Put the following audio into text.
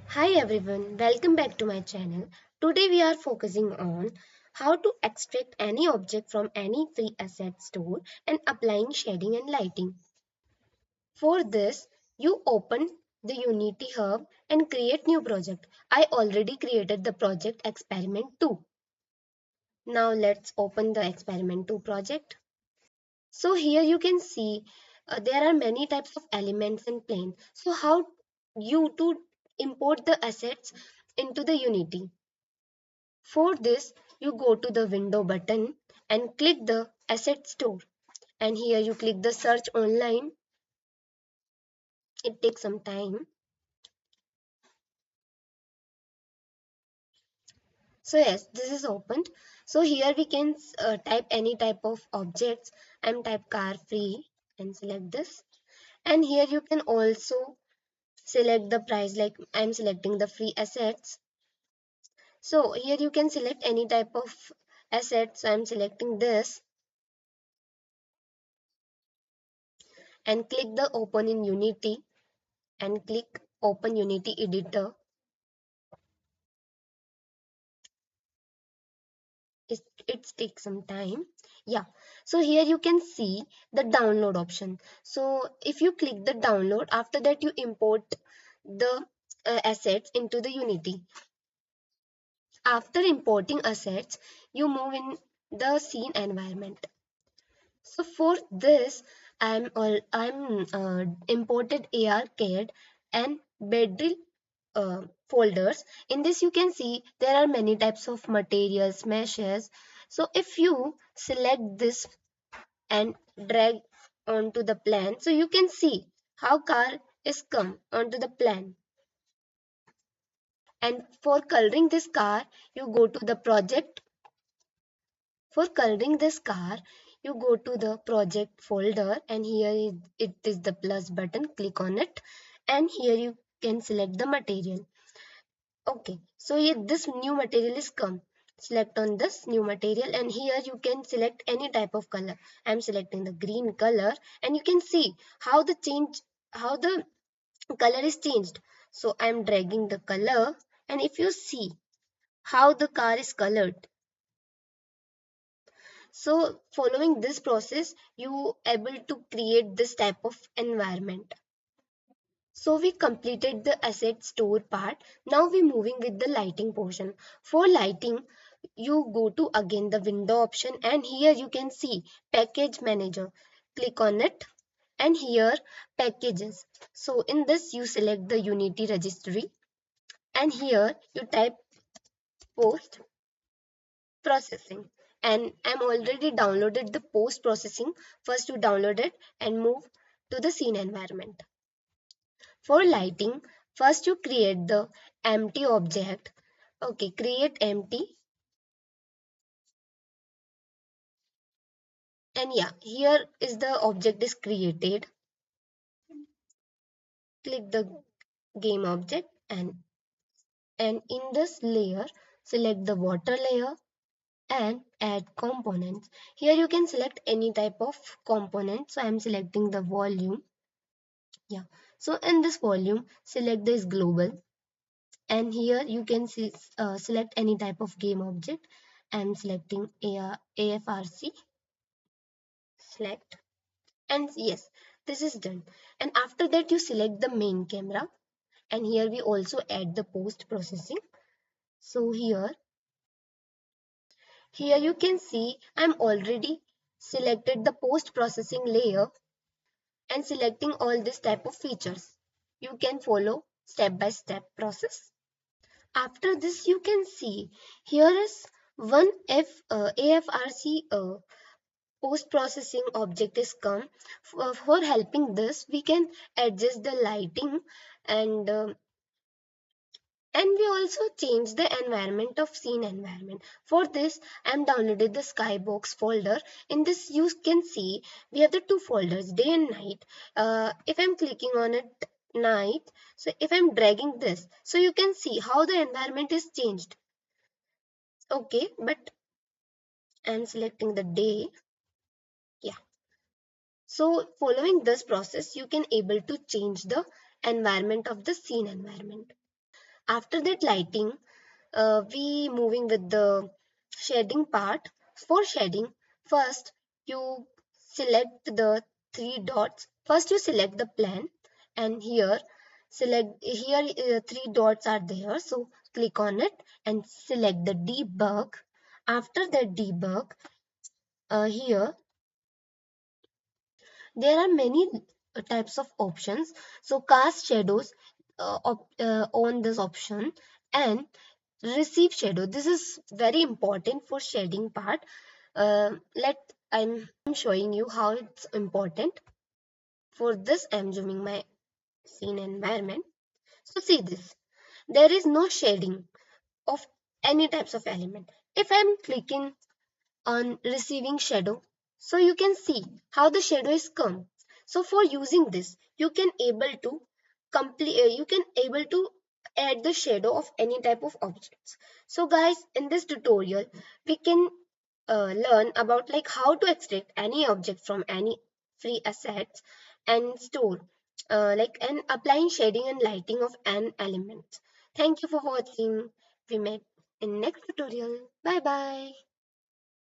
Hi everyone, welcome back to my channel. Today we are focusing on how to extract any object from any free asset store and applying shading and lighting. For this, you open the Unity Hub and create new project. I already created the project experiment 2. Now let's open the experiment 2 project. So here you can see there are many types of elements and plane. So how you to import the assets into the Unity. For this, you go to the window button and click the asset store. And here you click the search online. It takes some time. So yes, this is opened. So here we can type any type of objects. I'm type car free and select this. And here you can also select the price, like I'm selecting the free assets. So here you can select any type of asset. So I'm selecting this and click the open in Unity and click open Unity editor. It takes some time. Yeah, so here you can see the download option. So if you click the download, after that you import the assets into the Unity. After importing assets, you move in the scene environment. So for this, I'm imported ARCAD and Bedrill folders. In this you can see there are many types of materials, meshes. So if you select this and drag onto the plan, so you can see how car is come onto the plan. And for coloring this car, you go to the project. For coloring this car, you go to the project folder and here it is the plus button. Click on it and here you can select the material. Okay, so here this new material is come. Select on this new material and here you can select any type of color. I'm selecting the green color and you can see how the color is changed. So I'm dragging the color and if you see how the car is colored. So following this process, you able to create this type of environment. So we completed the asset store part. Now we moving with the lighting portion. For lighting, you go to again the window option and here you can see package manager. Click on it and here packages. So in this you select the Unity registry and here you type post processing. And I'm already downloaded the post processing. First you download it and move to the scene environment. For lighting, first you create the empty object. Okay, create empty. And yeah, here is the object is created. Click the game object and in this layer, select the water layer and add components. Here you can select any type of component. So I'm selecting the volume. Yeah. So in this volume, select this global and here you can see, select any type of game object. I'm selecting AFRC, select, and yes, this is done. And after that you select the main camera and here we also add the post processing. So here you can see I'm already selected the post processing layer and selecting all this type of features. You can follow step by step process. After this, you can see here is one AFRC post processing object is come. For helping this, we can adjust the lighting and and we also change the environment of scene environment. For this, I am downloaded the skybox folder. In this, you can see we have the two folders, day and night. If I'm clicking on it night, so if I'm dragging this, so you can see how the environment is changed. Okay, but I'm selecting the day. Yeah. So following this process, you can able to change the environment of the scene environment. After that lighting, we moving with the shading part. For shading, first you select the three dots. First you select the plan, and three dots are there. So click on it and select the debug. After that debug, here there are many types of options. So cast shadows on this option, and receive shadow. This is very important for shading part. Let I'm showing you how it's important. For this, I'm zooming my scene environment. So see this. There is no shading of any types of element. If I'm clicking on receiving shadow, so you can see how the shadow is come. So for using this, you can able to add the shadow of any type of objects. So guys, in this tutorial we can learn about like how to extract any object from any free assets and store like and applying shading and lighting of an element. Thank you for watching. We met in next tutorial. Bye bye.